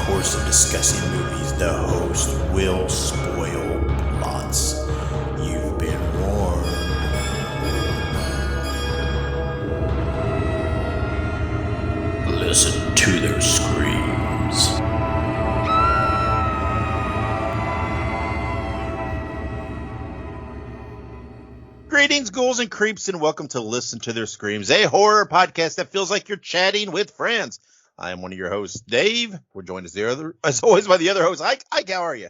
course of discussing movies, the host will spoil plots. You've been warned. Listen to their screams. Greetings, ghouls and creeps, and welcome to Listen to Their Screams, a horror podcast that feels like you're chatting with friends. I am one of your hosts, Dave. We're joined as always by the other host, Ike. Ike, how are you?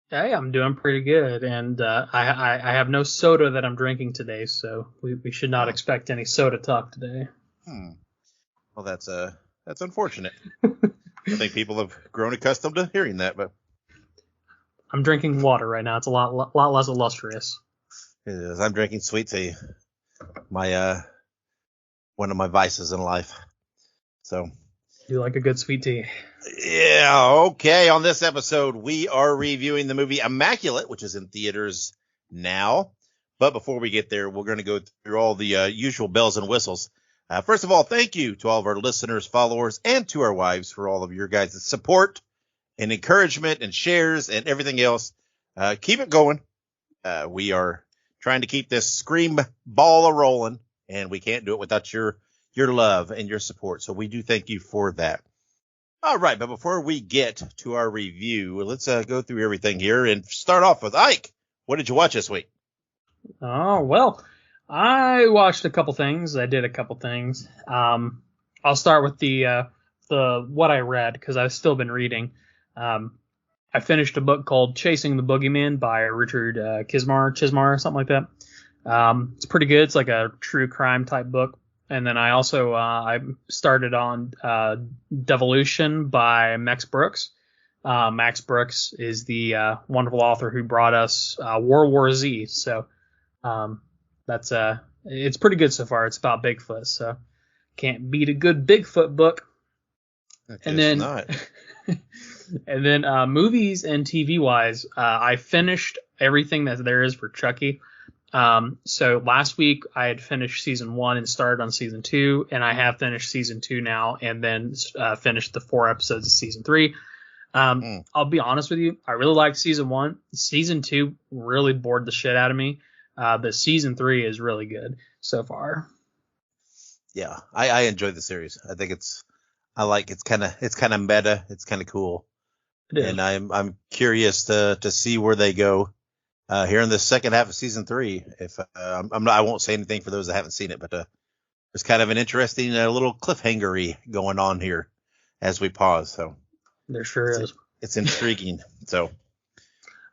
Hey, I'm doing pretty good, and I have no soda that I'm drinking today, so we should not expect any soda talk today. Well, that's unfortunate. I think people have grown accustomed to hearing that, but I'm drinking water right now. It's a lot less illustrious. it is. I'm drinking sweet tea. My one of my vices in life. So. You like a good sweet tea? Yeah, okay. On this episode, we are reviewing the movie Immaculate, which is in theaters now. But before we get there, we're going to go through all the usual bells and whistles. First of all, thank you to all of our listeners, followers, and to our wives for all of your guys' support and encouragement and shares and everything else. Keep it going. We are trying to keep this scream ball a-rolling, and we can't do it without your love and your support. So we do thank you for that. All right. But before we get to our review, let's go through everything here and start off with Ike. What did you watch this week? Oh, well, I watched a couple things. I did a couple things. I'll start with the what I read, because I've still been reading. I finished a book called Chasing the Boogeyman by Richard Chismar, something like that. It's pretty good. It's like a true crime type book. And then I also I started on Devolution by Max Brooks. Max Brooks is the wonderful author who brought us World War Z. So that's it's pretty good so far. It's about Bigfoot, so can't beat a good Bigfoot book. And then not. And then movies and TV wise, I finished everything that there is for Chucky. So last week I had finished season 1 and started on season 2, and I have finished season 2 now, and then finished the 4 episodes of season 3. I'll be honest with you, I really liked season 1. Season 2 really bored the shit out of me. But season 3 is really good so far. Yeah, I enjoyed the series. I think it's kind of meta. It's kind of cool, and I'm curious to see where they go. Here in the second half of season 3, if I won't say anything for those that haven't seen it, but there's kind of an interesting little cliffhangery going on here as we pause. So there sure is. It's intriguing. So,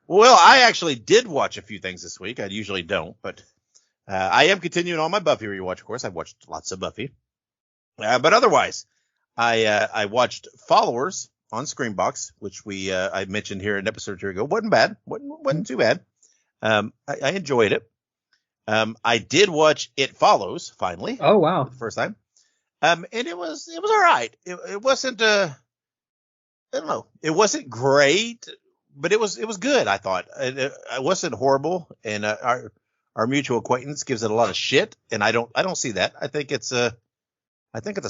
well, I actually did watch a few things this week. I usually don't, but I am continuing on my Buffy rewatch. Of course, I've watched lots of Buffy, but otherwise, I watched Followers on Screambox, which I mentioned here an episode or two ago. Wasn't bad. Wasn't too bad. I enjoyed it. I did watch It Follows finally. Oh wow! For the first time. And it was all right. It wasn't I don't know. It wasn't great, but it was good. I thought it wasn't horrible. And our mutual acquaintance gives it a lot of shit, and I don't see that. I think it's a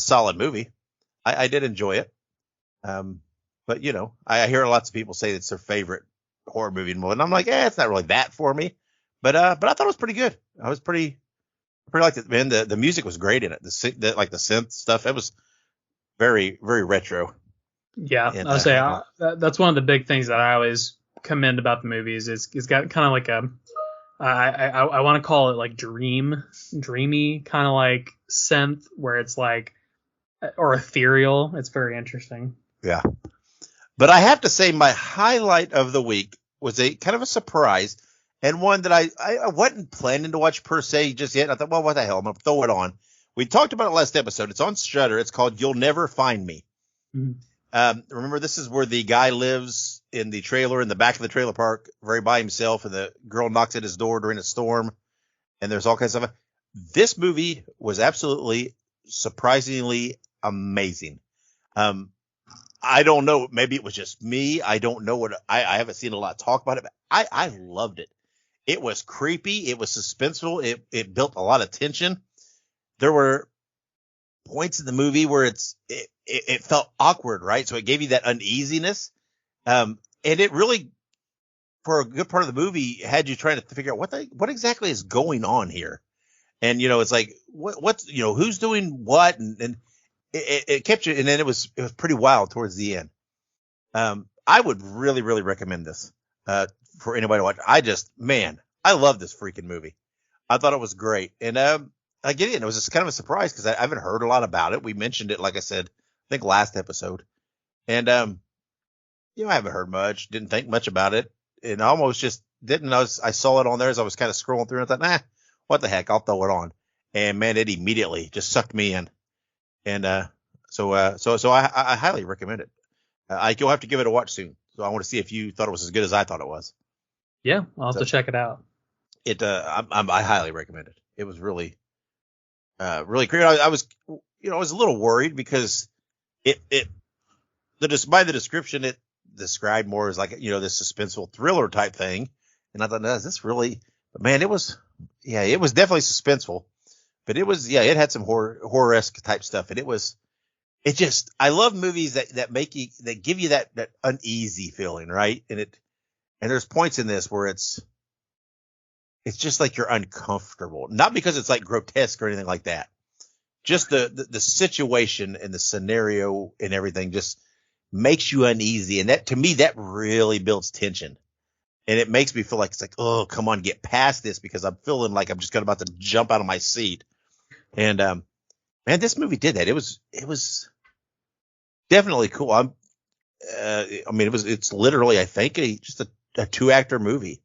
solid movie. I did enjoy it. But you know, I hear lots of people say it's their favorite horror movie, and I'm like, it's not really that for me. But I thought it was pretty good. I was pretty liked it, man. The music was great in it. The synth stuff. It was very, very retro. Yeah, and, I'll say that's one of the big things that I always commend about the movies. It's got kind of like I want to call it like dreamy kind of like synth, where it's like, or ethereal. It's very interesting. Yeah. But I have to say my highlight of the week was a kind of a surprise, and one that I wasn't planning to watch per se just yet. I thought, well, what the hell? I'm going to throw it on. We talked about it last episode. It's on Shudder. It's called You'll Never Find Me. Mm-hmm. Remember, this is where the guy lives in the trailer in the back of the trailer park, very by himself, and the girl knocks at his door during a storm, and there's all kinds of stuff. This movie was absolutely surprisingly amazing. I don't know. Maybe it was just me. I don't know I haven't seen a lot of talk about it, but I loved it. It was creepy. It was suspenseful. It built a lot of tension. There were points in the movie where it felt awkward, right? So it gave you that uneasiness. And it really, for a good part of the movie, had you trying to figure out what exactly is going on here. And, it's like, what's, who's doing what? And it kept you, and then it was pretty wild towards the end. I would really, really recommend this, for anybody to watch. I love this freaking movie. I thought it was great. And, again, it was just kind of a surprise because I haven't heard a lot about it. We mentioned it, like I said, I think last episode. And, I haven't heard much, didn't think much about it, and almost just didn't. I saw it on there as I was kind of scrolling through and I thought, what the heck, I'll throw it on. And man, it immediately just sucked me in. And, so I highly recommend it. Ike, you'll have to give it a watch soon. So I want to see if you thought it was as good as I thought it was. Yeah, I'll have to check it out. I highly recommend it. It was really, really great. I was a little worried because by the description, it described more as like, this suspenseful thriller type thing. And I thought, is this really, but man, it was definitely suspenseful, but it had some horror-esque type stuff. And I love movies that give you that uneasy feeling, right? And there's points in this where it's just like you're uncomfortable, not because it's like grotesque or anything like that. Just the situation and the scenario and everything just makes you uneasy. And that, to me, that really builds tension. And it makes me feel like it's like, oh, come on, get past this, because I'm feeling like I'm just about to jump out of my seat. And, man, this movie did that. It was definitely cool. It's literally, I think, just a 2-actor movie.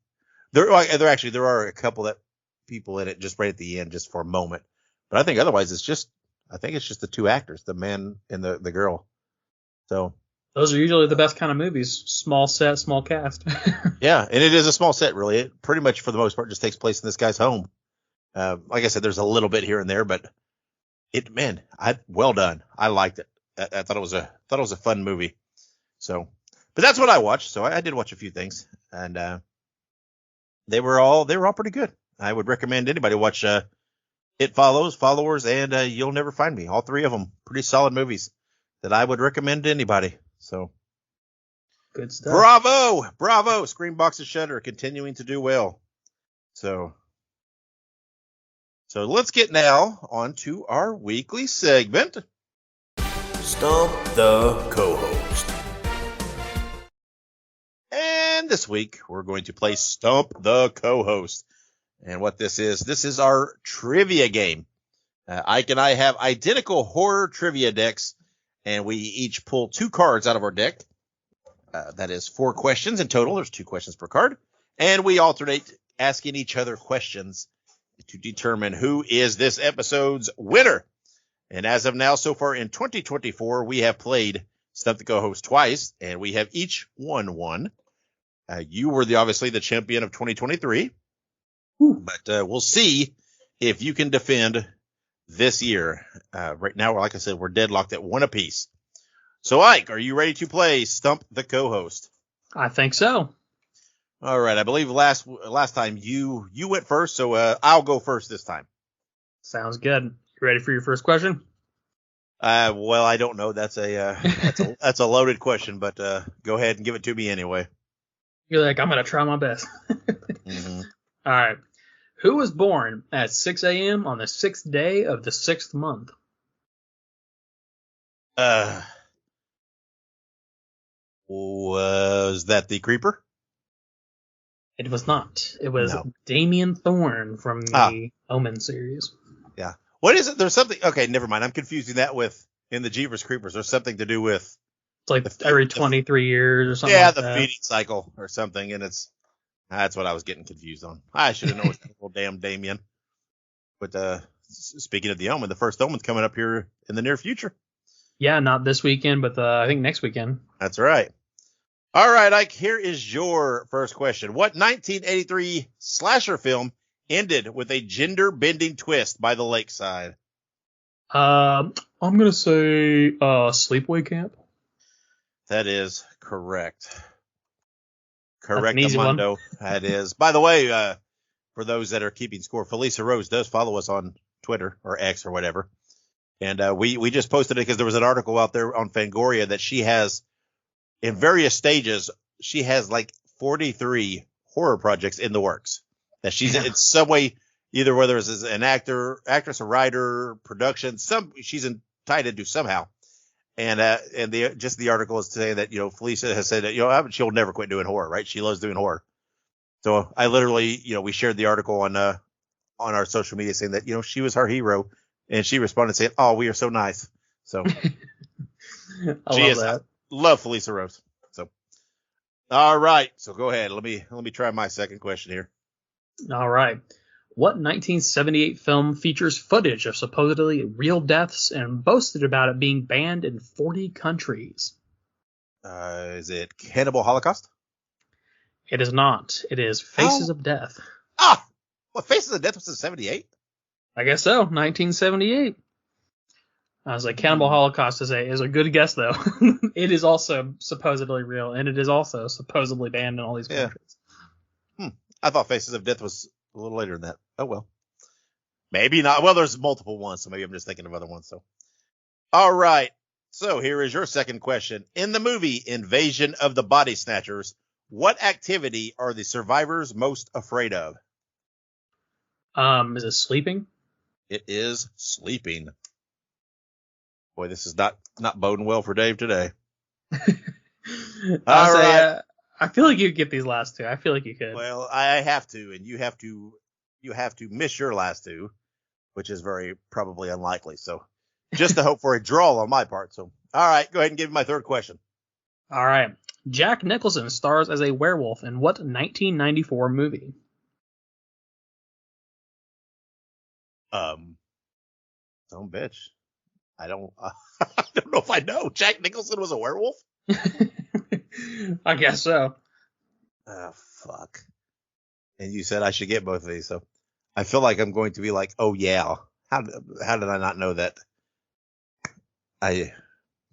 There are a couple that people in it just right at the end, just for a moment. But I think otherwise it's just the 2 actors, the man and the girl. So those are usually the best kind of movies. Small set, small cast. Yeah, and it is a small set, really. It pretty much, for the most part, just takes place in this guy's home. Like I said, there's a little bit here and there, but well done. I liked it. I thought it was a fun movie. So, but that's what I watched. So I did watch a few things, and they were all pretty good. I would recommend anybody watch It Follows, Followers, and You'll Never Find Me. All 3 of them pretty solid movies that I would recommend to anybody. So good stuff. Bravo. Screambox and Shudder continuing to do well. So let's get now on to our weekly segment, Stump the Cohost. And this week we're going to play Stump the Cohost. And what this is our trivia game. Ike and I have identical horror trivia decks, and we each pull 2 cards out of our deck. That is 4 questions in total. There's 2 questions per card. And we alternate asking each other questions to determine who is this episode's winner. And as of now, so far in 2024, we have played Stump the Co-Host twice, and we have each won one. You were obviously the champion of 2023. But we'll see if you can defend this year. Right now, like I said, we're deadlocked at 1 apiece. So, Ike, are you ready to play Stump the Co-Host? I think so. All right. I believe last time you went first, so I'll go first this time. Sounds good. You ready for your first question? Well, I don't know. That's a loaded question, but go ahead and give it to me anyway. You're like, I'm gonna try my best. Mm-hmm. All right. Who was born at 6 a.m. on the 6th day of the 6th month? Was that the Creeper? It was not. It was Damien Thorne from the Omen series. Yeah. What is it? There's something. Okay, never mind. I'm confusing that with in the Jeepers Creepers. There's something to do with. It's like every 23 years or something. Yeah, like the that. feeding cycle or something, and that's what I was getting confused on. I should have known it was little damn Damien. But speaking of the Omen, the first Omen's coming up here in the near future. Yeah, not this weekend, but I think next weekend. That's right. All right, Ike, here is your first question. What 1983 slasher film ended with a gender-bending twist by the lakeside? I'm going to say Sleepaway Camp. That is correct. Correct, Amundo. That is. By the way, for those that are keeping score, Felisa Rose does follow us on Twitter or X or whatever. And we just posted it because there was an article out there on Fangoria that she has, in various stages, she has like 43 horror projects in the works. That she's in some way, either whether it's as an actress, a writer, production, she's tied into somehow. And the article is saying that, Felicia has said that, she'll never quit doing horror, right? She loves doing horror. So I literally, we shared the article on our social media saying that, she was our hero, and she responded saying, "Oh, we are so nice." So I love Felicia Rose. So, all right. So go ahead. Let me try my second question here. All right. What 1978 film features footage of supposedly real deaths and boasted about it being banned in 40 countries? Is it Cannibal Holocaust? It is not. It is Faces of Death. Ah! What, Faces of Death was in 78? I guess so. 1978. I was like, Cannibal Holocaust is a good guess, though. It is also supposedly real, and it is also supposedly banned in all these countries. I thought Faces of Death was a little later than that. Oh, well. Maybe not. Well, there's multiple ones, so maybe I'm just thinking of other ones. So, all right. So here is your second question. In the movie Invasion of the Body Snatchers, what activity are the survivors most afraid of? Is it sleeping? It is sleeping. Boy, this is not boding well for Dave today. All right. I feel like you could get these last two. I feel like you could. Well, I have to, and you have to miss your last two, which is very probably unlikely. So just to hope for a draw on my part. So, all right, go ahead and give me my third question. All right. Jack Nicholson stars as a werewolf in what 1994 movie? Some bitch. I don't know if I know. Jack Nicholson was a werewolf? I guess so. Oh, fuck. And you said I should get both of these, so I feel like I'm going to be like, oh yeah. How did I not know that?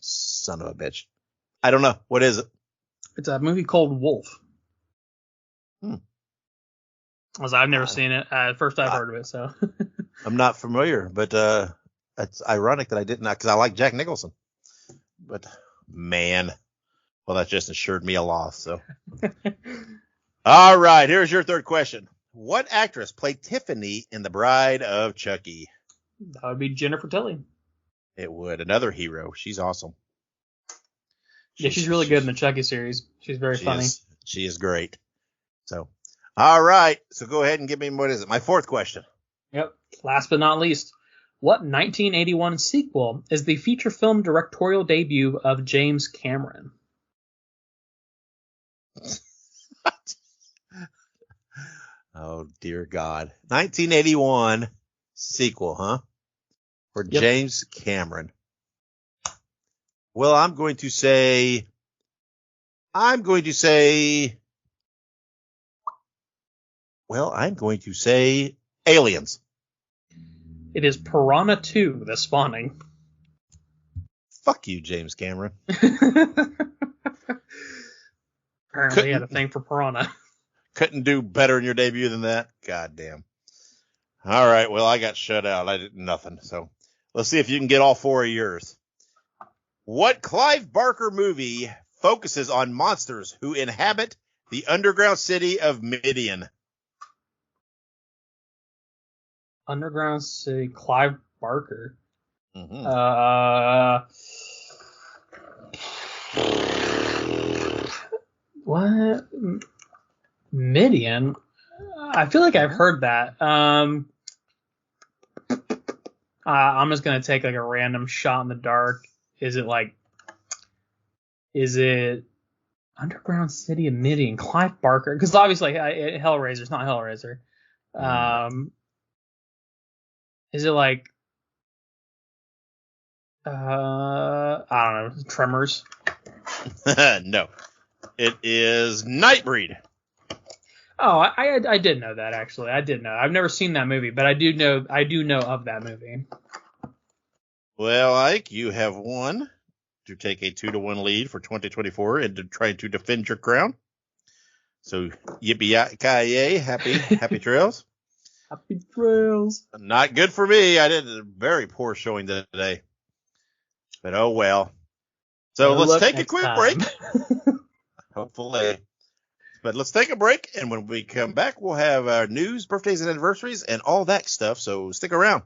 Son of a bitch. I don't know. What is it? It's a movie called Wolf. I've never seen it. First I've heard of it, so. I'm not familiar, but it's ironic that I didn't, because I like Jack Nicholson. But man, well, that just assured me a loss. So, all right, here's your third question. What actress played Tiffany in The Bride of Chucky? That would be Jennifer Tilly. It would. Another hero. She's awesome. Yeah, she's really good in the Chucky series. She's very funny. She is great. So, all right. So go ahead and give me, what is it? My fourth question. Yep. Last but not least, what 1981 sequel is the feature film directorial debut of James Cameron? Oh, dear God. 1981 sequel, huh? For James Cameron. Well, I'm going to say Aliens. It is Piranha 2, The Spawning. Fuck you, James Cameron. Apparently he had a thing for Piranha. Couldn't do better in your debut than that. God damn. All right, well, I got shut out. I did nothing. So let's see if you can get all four of yours. What Clive Barker movie focuses on monsters who inhabit the underground city of Midian? Underground city, Clive Barker. Mm-hmm. What? Midian? I feel like I've heard that. I'm just going to take like a random shot in the dark. Is it Underground City of Midian, Clive Barker? Because obviously Hellraiser's not Hellraiser. Is it like, I don't know, Tremors? No. It is Nightbreed. Oh, I did know that, actually. I did know. I've never seen that movie, but I do know of that movie. Well, Ike, you have won to take a 2-1 lead for 2024 and to try to defend your crown. So, yippee-ki-yay, happy trails. Happy trails. Not good for me. I did a very poor showing today. But oh well. So let's take a quick break. Hopefully. But let's take a break, and when we come back, we'll have our news, birthdays, and anniversaries, and all that stuff, so stick around.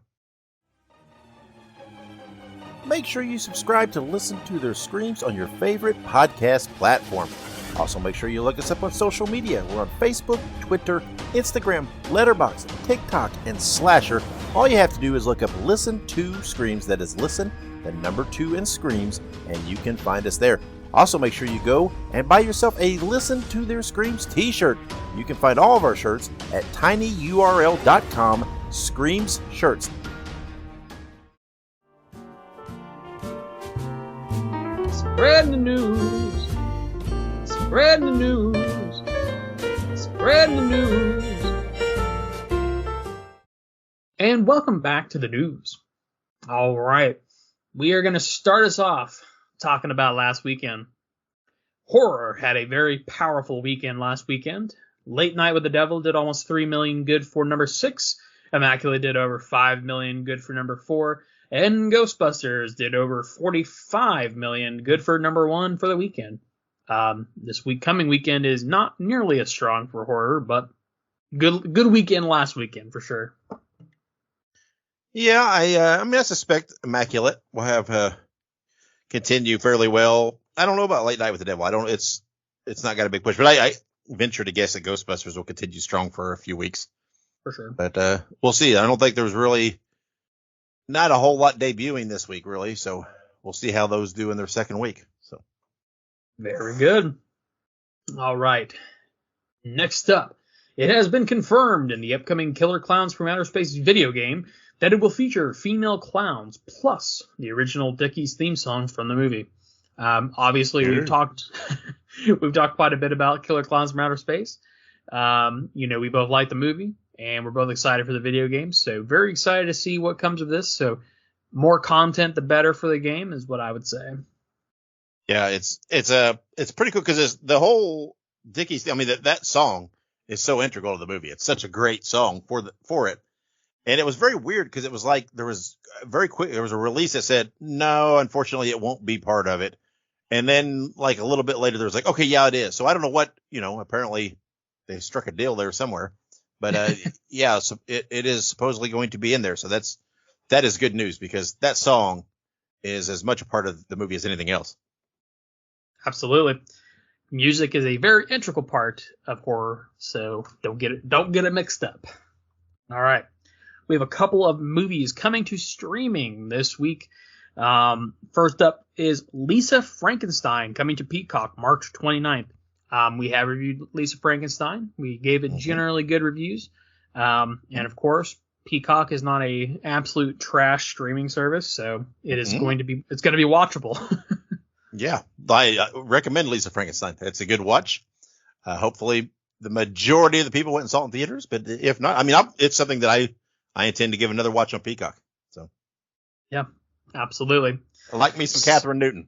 Make sure you subscribe to Listen to Their Screams on your favorite podcast platform. Also, make sure you look us up on social media. We're on Facebook, Twitter, Instagram, Letterboxd, TikTok, and Slasher. All you have to do is look up Listen to Screams. That is Listen, the number 2 in Screams, and you can find us there. Also, make sure you go and buy yourself a Listen to Their Screams t-shirt. You can find all of our shirts at tinyurl.com/Screams Shirts. Spread the news. Spread the news. Spread the news. And welcome back to the news. All right. We are going to start us off talking about last weekend. Horror had a very powerful weekend last weekend. Late Night with the Devil did almost 3 million good for number 6. Immaculate did over 5 million good for number 4. And Ghostbusters did over 45 million good for number 1 for the weekend. This coming weekend is not nearly as strong for horror, but good weekend last weekend for sure. Yeah, I suspect Immaculate will have continue fairly well. I don't know about Late Night with the Devil. It's not got a big push, but I venture to guess that Ghostbusters will continue strong for a few weeks. For sure. But we'll see. I don't think there's really not a whole lot debuting this week, really. So we'll see how those do in their second week. So very good. All right. Next up, it has been confirmed in the upcoming Killer Clowns from Outer Space video game that it will feature female clowns plus the original Dickies theme song from the movie. Obviously, we've talked quite a bit about Killer Clowns from Outer Space. We both like the movie, and we're both excited for the video game. So very excited to see what comes of this. So more content, the better for the game, is what I would say. Yeah, it's pretty cool because the whole Dickies. I mean, that song is so integral to the movie. It's such a great song for it. And it was very weird because it was like there was a release that said, no, unfortunately, it won't be part of it. And then like a little bit later, there was like, okay, yeah, it is. So I don't know what, apparently they struck a deal there somewhere. But yeah, so it is supposedly going to be in there. So that is good news because that song is as much a part of the movie as anything else. Absolutely. Music is a very integral part of horror. So don't get it mixed up. All right. We have a couple of movies coming to streaming this week. First up is Lisa Frankenstein coming to Peacock March 29th. We have reviewed Lisa Frankenstein. We gave it generally good reviews. And of course, Peacock is not a absolute trash streaming service, so it's going to be watchable. Yeah, I recommend Lisa Frankenstein. It's a good watch. Hopefully, the majority of the people went and saw it in theaters, but if not, it's something that I intend to give another watch on Peacock. So, yeah, absolutely. I like me some Catherine Newton.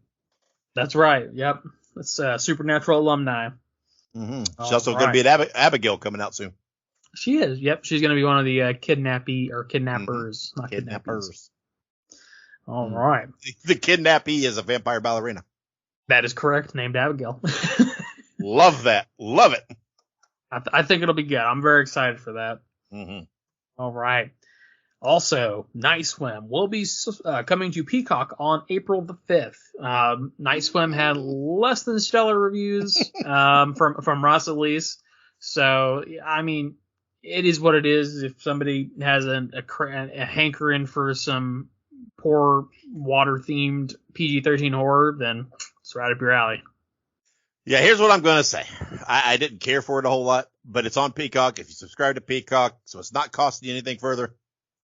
That's right. Yep, it's Supernatural alumni. Mm-hmm. She's also going to be at Abigail coming out soon. She is. Yep, she's going to be one of the kidnappers, not kidnappers. All right. The kidnappee is a vampire ballerina. That is correct. Named Abigail. Love that. Love it. I think it'll be good. I'm very excited for that. Mm-hmm. All right. Also, Night Swim will be coming to Peacock on April the 5th. Night Swim had less than stellar reviews from Ross at least. So, it is what it is. If somebody has a hankering for some poor water-themed PG-13 horror, then it's right up your alley. Yeah, here's what I'm going to say. I didn't care for it a whole lot, but it's on Peacock. If you subscribe to Peacock, so it's not costing you anything further,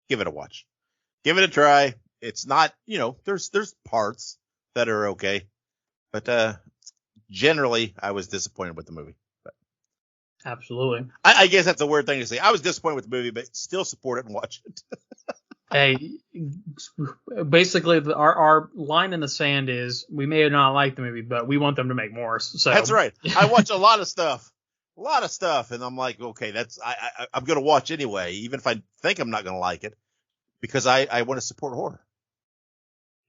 give it a watch. Give it a try. It's not, there's parts that are okay, but generally I was disappointed with the movie. But absolutely. I guess that's a weird thing to say. I was disappointed with the movie, but still support it and watch it. Hey, basically, our line in the sand is we may not like the movie, but we want them to make more. So that's right. I watch a lot of stuff, A lot of stuff, and I'm like, okay, I'm going to watch anyway, even if I think I'm not going to like it, because I want to support horror.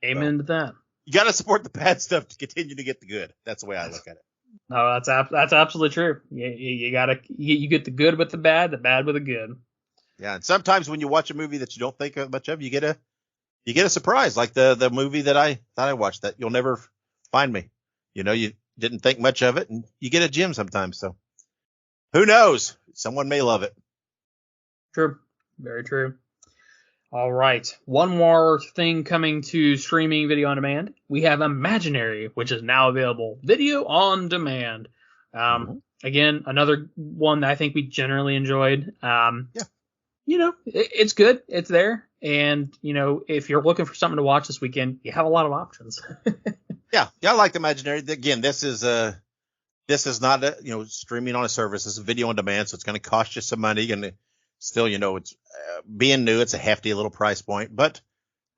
Amen to that. You got to support the bad stuff to continue to get the good. That's the way I look at it. No, that's absolutely true. You get the good with the bad with the good. Yeah, and sometimes when you watch a movie that you don't think much of, you get a surprise, like the movie that I watched that you'll never find me. You didn't think much of it, and you get a gem sometimes. So who knows? Someone may love it. True, very true. All right, one more thing coming to streaming video on demand. We have Imaginary, which is now available video on demand. Again, another one that I think we generally enjoyed. It's good. It's there. And, if you're looking for something to watch this weekend, you have a lot of options. Yeah, I like Imaginary. Again, this is not streaming on a service. It's a video on demand, so it's going to cost you some money. And still, it's being new. It's a hefty little price point, but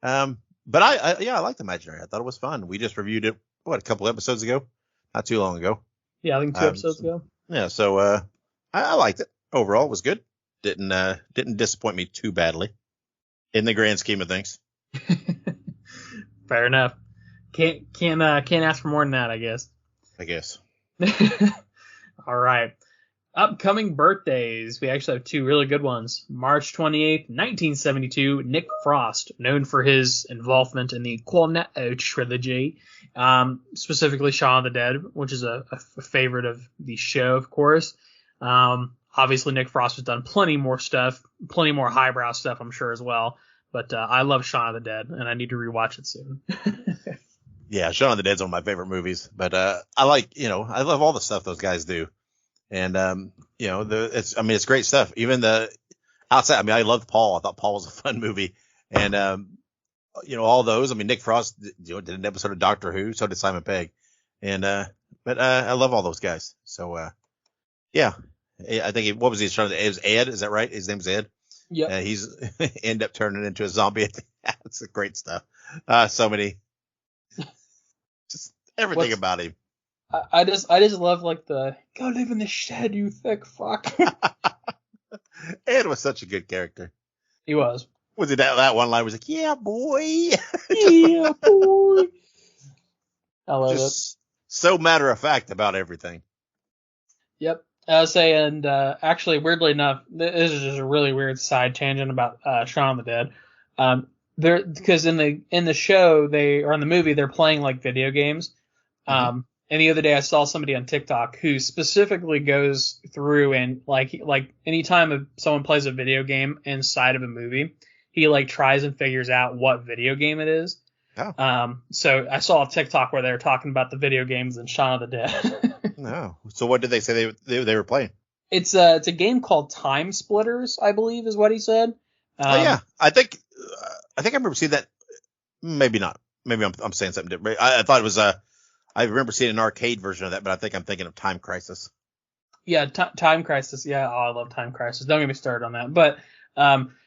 I liked Imaginary. I thought it was fun. We just reviewed it a couple episodes ago, not too long ago. Yeah, I think 2 episodes ago. Yeah, so I liked it. Overall, it was good. Didn't disappoint me too badly in the grand scheme of things. Fair enough. Can't ask for more than that, I guess. All right. Upcoming birthdays. We actually have 2 really good ones. March 28th, 1972, Nick Frost, known for his involvement in the Cornetto trilogy, specifically Shaun of the Dead, which is a favorite of the show, of course. Obviously, Nick Frost has done plenty more stuff, plenty more highbrow stuff, I'm sure, as well. But I love Shaun of the Dead, and I need to rewatch it soon. Yeah, Shaun of the Dead's one of my favorite movies. But I love all the stuff those guys do. And, it's great stuff. Even the outside, I loved Paul. I thought Paul was a fun movie. And, all those, Nick Frost, did an episode of Doctor Who. So did Simon Pegg. And, but I love all those guys. So, yeah, I think, what was he trying to, it was Ed. Is that right? His name's Ed. Yeah. He's end up turning into a zombie. That's great stuff. So many, just everything about him. I just love the go live in the shed, you thick fuck. Ed was such a good character. He was. Was it that one line was like, yeah, boy. Yeah, boy. I love it. So matter of fact about everything. Yep. I was saying, actually, weirdly enough, this is just a really weird side tangent about Shaun of the Dead. Because in the show or in the movie, they're playing video games. Mm-hmm. And the other day I saw somebody on TikTok who specifically goes through and like anytime someone plays a video game inside of a movie, he tries and figures out what video game it is. Oh. So I saw a TikTok where they were talking about the video games in Shaun of the Dead. No. So what did they say they were playing? It's a game called Time Splitters, I believe is what he said. Yeah. I think I remember seeing that. Maybe not. Maybe I'm saying something different. I thought it was I remember seeing an arcade version of that, but I think I'm thinking of Time Crisis. Yeah, Time Crisis. Yeah, I love Time Crisis. Don't get me started on that. But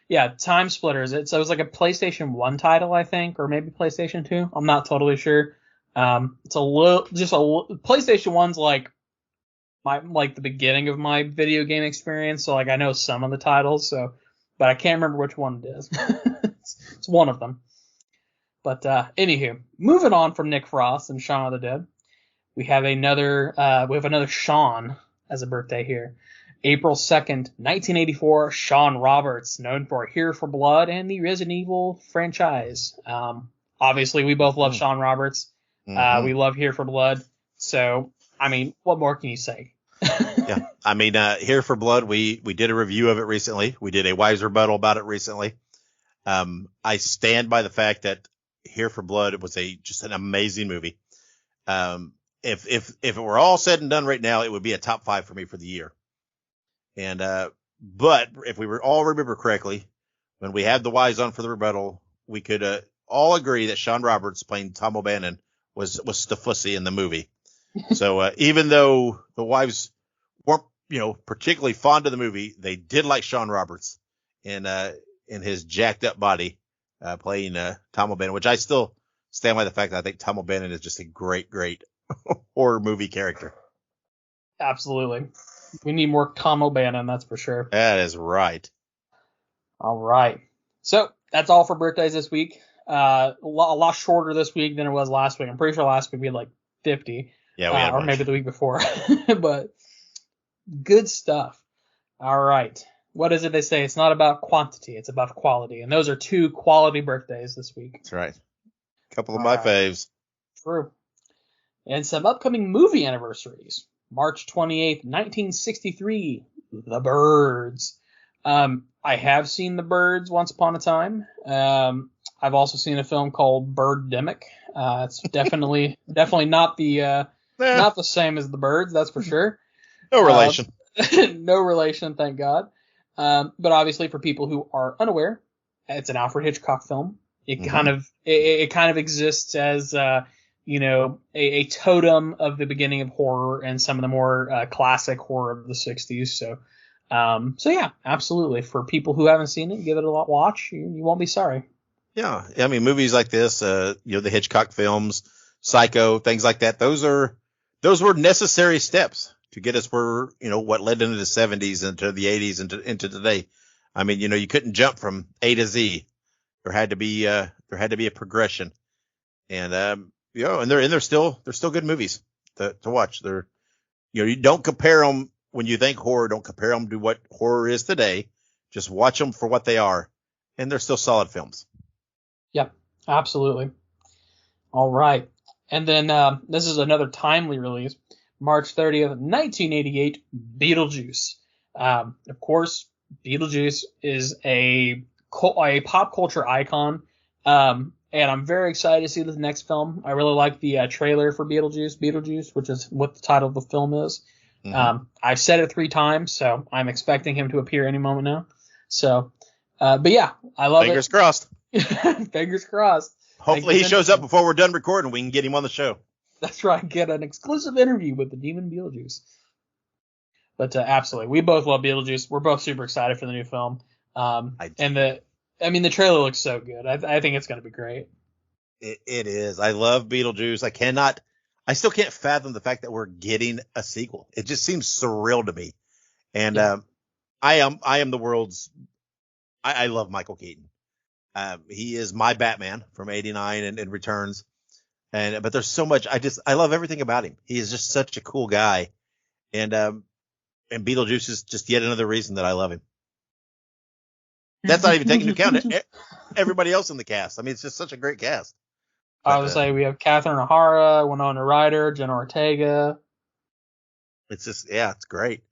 yeah, Time Splitters. It was like a PlayStation 1 title, I think, or maybe PlayStation 2. I'm not totally sure. It's PlayStation 1's the beginning of my video game experience. So I know some of the titles. But I can't remember which one it is. It's one of them. But anywho, moving on from Nick Frost and Shaun of the Dead, we have another Sean as a birthday here. April 2nd, 1984, Sean Roberts, known for Here for Blood and the Resident Evil franchise. Obviously, we both love Sean Roberts. Mm-hmm. We love Here for Blood. So, what more can you say? Yeah, Here for Blood, we did a review of it recently. We did a wise rebuttal about it recently. I stand by the fact that Here for Blood was just an amazing movie. If it were all said and done right now, it would be a top 5 for me for the year. And but if we were all remember correctly, when we had the wise on for the rebuttal, we could all agree that Sean Roberts playing Tom O'Bannon was the fussy in the movie. So even though the wives weren't particularly fond of the movie, they did like Sean Roberts in his jacked up body playing Tom O'Bannon, which I still stand by the fact that I think Tom O'Bannon is just a great horror movie character. Absolutely. We need more Tom O'Bannon, that's for sure. That is right. All right. So that's all for birthdays this week. A lot shorter this week than it was last week. I'm pretty sure last week we had like 50. Yeah, we had a or bunch. maybe the week before. But good stuff. All right. What is it they say? It's not about quantity, it's about quality. And those are 2 quality birthdays this week. That's right. A couple of my faves. True. And some upcoming movie anniversaries. March 28th, 1963, The Birds. I have seen The Birds once upon a time. I've also seen a film called Birdemic. It's definitely not the not the same as The Birds, that's for sure. No relation. No relation, thank God. But obviously, for people who are unaware, it's an Alfred Hitchcock film. It kind of exists as a totem of the beginning of horror and some of the more classic horror of the 60s. So yeah, absolutely. For people who haven't seen it, give it a watch. You won't be sorry. Yeah, I mean, movies like this, the Hitchcock films, Psycho, things like that. Those were necessary steps to get us where, what led into the 70s, into the 80s, into today. I mean, you couldn't jump from A to Z. There had to be a progression, and and they're still good movies to watch. They're, you don't compare them when you think horror. Don't compare them to what horror is today. Just watch them for what they are, and they're still solid films. Yep, absolutely. All right, and then this is another timely release. March 30th, 1988, Beetlejuice. Of course, Beetlejuice is a pop culture icon, and I'm very excited to see the next film. I really like the trailer for Beetlejuice, which is what the title of the film is. Mm-hmm. I've said it 3 times, so I'm expecting him to appear any moment now. So, but yeah, I love Fingers crossed. Fingers crossed. Hopefully he shows up before we're done recording. We can get him on the show. That's right. Get an exclusive interview with the Demon Beetlejuice. But absolutely, we both love Beetlejuice. We're both super excited for the new film. The trailer looks so good. I think it's going to be great. It is. I love Beetlejuice. I still can't fathom the fact that we're getting a sequel. It just seems surreal to me. And I am the world's. I love Michael Keaton. He is my Batman from '89 and Returns. But there's so much. I love everything about him. He is just such a cool guy. And Beetlejuice is just yet another reason that I love him. That's not even taking into account everybody else in the cast. I mean, it's just such a great cast. I would say we have Catherine O'Hara, Winona Ryder, Jenna Ortega. It's just, it's great.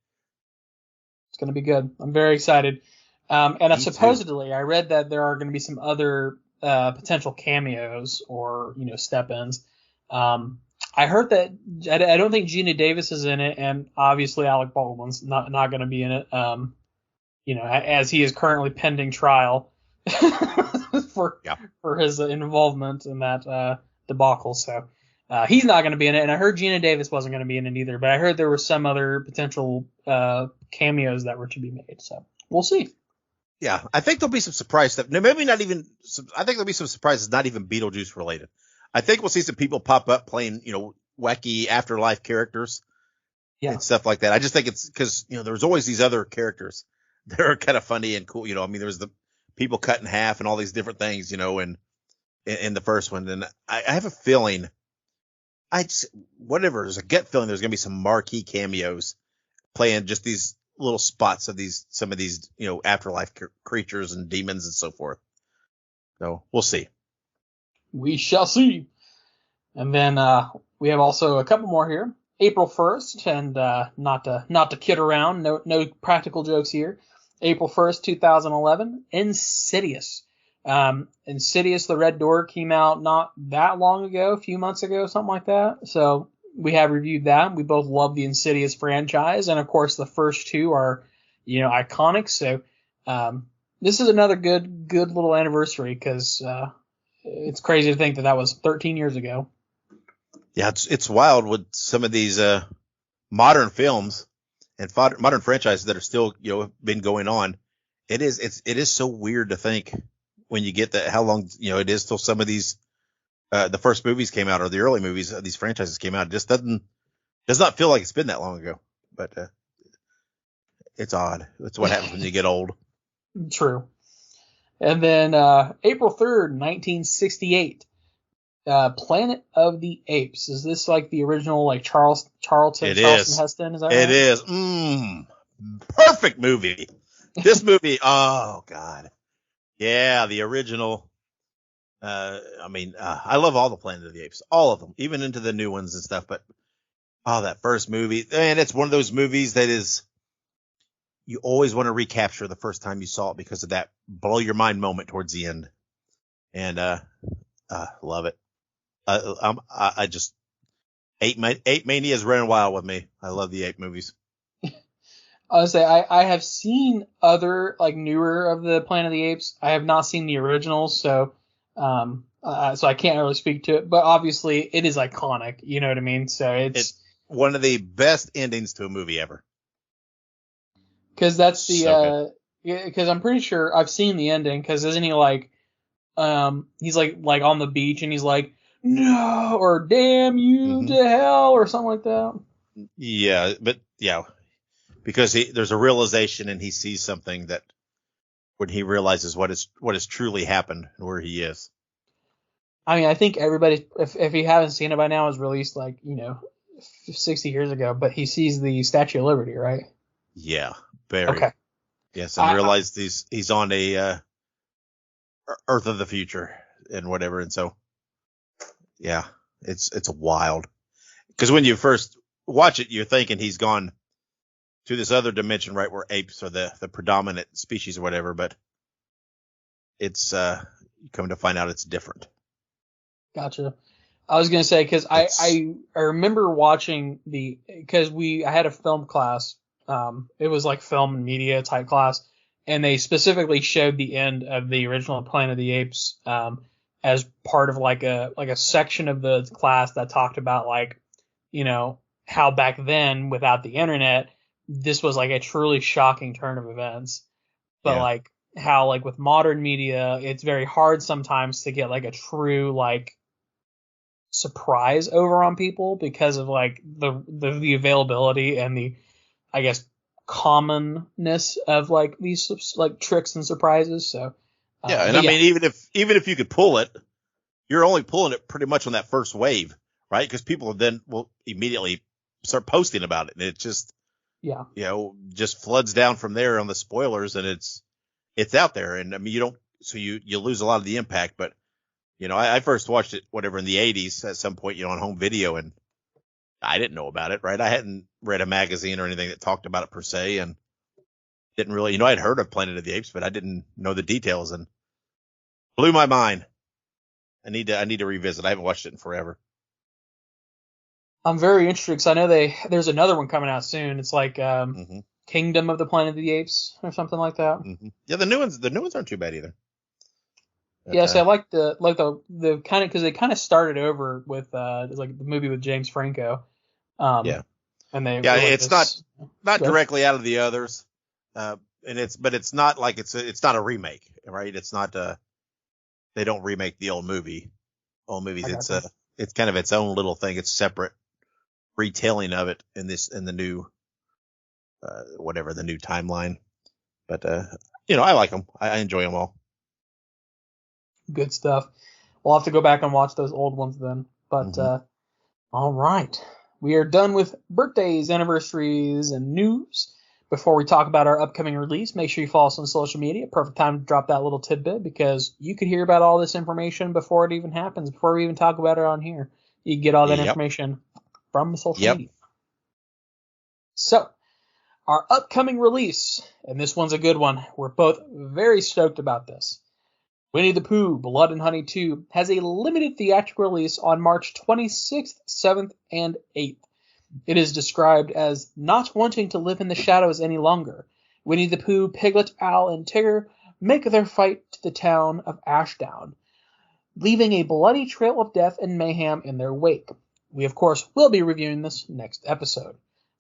It's going to be good. I'm very excited. And supposedly, I read that there are going to be some other potential cameos or, step-ins. I heard that I don't think Gina Davis is in it, and obviously Alec Baldwin's not going to be in it. As he is currently pending trial for his involvement in that debacle. So he's not going to be in it, and I heard Gina Davis wasn't going to be in it either. But I heard there were some other potential cameos that were to be made. So we'll see. Yeah, I think there'll be some surprise stuff. No, maybe not even. I think there'll be some surprises, not even Beetlejuice related. I think we'll see some people pop up playing, wacky afterlife characters and stuff like that. I just think it's because, there's always these other characters that are kind of funny and cool. I mean, there's the people cut in half and all these different things, in the first one. And I have a feeling, there's a gut feeling there's going to be some marquee cameos playing just these little spots of some of these, afterlife creatures and demons and so forth. So we'll see. We shall see. And then we have also a couple more here. April 1st, and not to kid around, no practical jokes here. April 1st, 2011, Insidious. Insidious, The Red Door came out not that long ago, a few months ago, something like that. So we have reviewed that. We both love the Insidious franchise, and of course the first 2 are, iconic. So this is another good little anniversary because it's crazy to think that was 13 years ago. Yeah, it's wild with some of these modern films and modern franchises that are still been going on. It is so weird to think when you get how long it is till some of these the first movies came out or the early movies of these franchises came out. It just does not feel like it's been that long ago. But It's odd. That's what happens when you get old. True. And then April 3rd, 1968, Planet of the Apes. Is this like the original like Charlton Heston? Is that right? It is. Perfect movie. This movie, oh God. Yeah, the original. I love all the Planet of the Apes, all of them, even into the new ones and stuff. But that first movie, and it's one of those movies that is, you always want to recapture the first time you saw it because of that blow your mind moment towards the end. And love it. I just ape mania is running wild with me. I love the ape movies. I would say I have seen other like newer of the Planet of the Apes. I have not seen the originals, so I can't really speak to it. But obviously, it is iconic. You know what I mean? So it's one of the best endings to a movie ever. Because that's the because I'm pretty sure I've seen the ending. Because isn't he like he's like on the beach and he's like no or damn you to hell or something like that. Yeah, but yeah. Because there's a realization and he sees something that when he realizes what has truly happened and where he is. I mean, I think everybody, if you haven't seen it by now, is released 60 years ago. But he sees the Statue of Liberty, right? Yeah, very. Okay. Yes, and realized he's on a Earth of the future and whatever, and so yeah, it's wild. Because when you first watch it, you're thinking he's gone to this other dimension, right, where apes are the predominant species or whatever, but it's you come to find out it's different. Gotcha. I was gonna say because I remember watching because I had a film class, it was like film and media type class, and they specifically showed the end of the original Planet of the Apes as part of like a section of the class that talked about how back then without the internet, this was like a truly shocking turn of events, but how with modern media, it's very hard sometimes to get a true surprise over on people because of the availability and the, I guess, commonness of these tricks and surprises. So and I mean, even if you could pull it, you're only pulling it pretty much on that first wave, right? Because people then will immediately start posting about it, and it just just floods down from there on the spoilers, and it's out there. And I mean, you lose a lot of the impact. But I first watched it in the 80s at some point, on home video, and I didn't know about it, right? I hadn't read a magazine or anything that talked about it per se, and didn't really, I'd heard of Planet of the Apes, but I didn't know the details, and blew my mind. I need to revisit. I haven't watched it in forever. I'm very interested because I know there's another one coming out soon. It's Kingdom of the Planet of the Apes or something like that. Mm-hmm. Yeah, the new ones aren't too bad either. But, so I like the kind of because they kind of started over with the movie with James Franco. And it's not directly out of the others, but it's not it's not a remake, right? It's not they don't remake the old movies. It's kind of its own little thing. It's separate retelling of it in the new the new timeline. But I like them. I enjoy them all. Good stuff. We'll have to go back and watch those old ones then. But all right, we are done with birthdays, anniversaries, and news. Before we talk about our upcoming release, make sure you follow us on social media. Perfect time to drop that little tidbit because you could hear about all this information before it even happens, before we even talk about it on here. You can get all that information from social media. So, our upcoming release, and this one's a good one. We're both very stoked about this. Winnie the Pooh, Blood and Honey 2 has a limited theatrical release on March 26th, 7th, and 8th. It is described as not wanting to live in the shadows any longer. Winnie the Pooh, Piglet, Owl, and Tigger make their fight to the town of Ashdown, leaving a bloody trail of death and mayhem in their wake. We, of course, will be reviewing this next episode.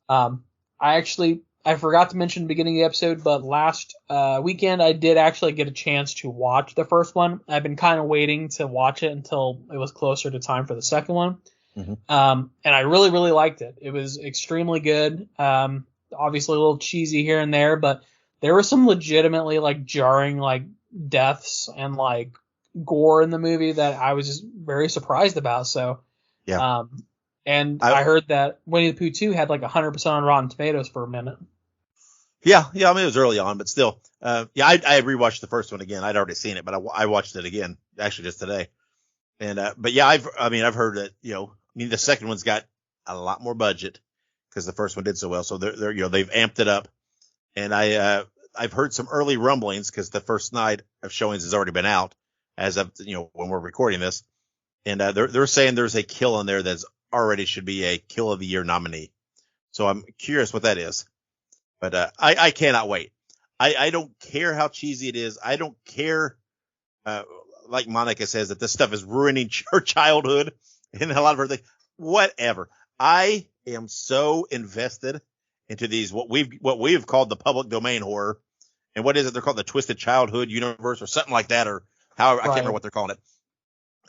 I forgot to mention at the beginning of the episode, but last weekend I did actually get a chance to watch the first one. I've been kind of waiting to watch it until it was closer to time for the second one. Mm-hmm. And I really, really liked it. It was extremely good. obviously a little cheesy here and there, but there were some legitimately like jarring like deaths and like gore in the movie that I was just very surprised about. So, Yeah. And I heard that Winnie the Pooh 2 had like 100% on Rotten Tomatoes for a minute. Yeah. I mean, it was early on, but still. I rewatched the first one again. I'd already seen it, but I watched it again actually just today. And but yeah, I've heard that, the second one's got a lot more budget because the first one did so well. So they're they've amped it up. And I've heard some early rumblings because the first night of showings has already been out as of when we're recording this. And they're saying there's a kill in there that's already should be a Kill of the Year nominee. So I'm curious what that is. But I cannot wait. I don't care how cheesy it is. I don't care, like Monica says, that this stuff is ruining her childhood and a lot of her things. Whatever. I am so invested into these what we've called the public domain horror. And what is it? They're called the Twisted Childhood Universe or something like that, or however, I can't remember what they're calling it.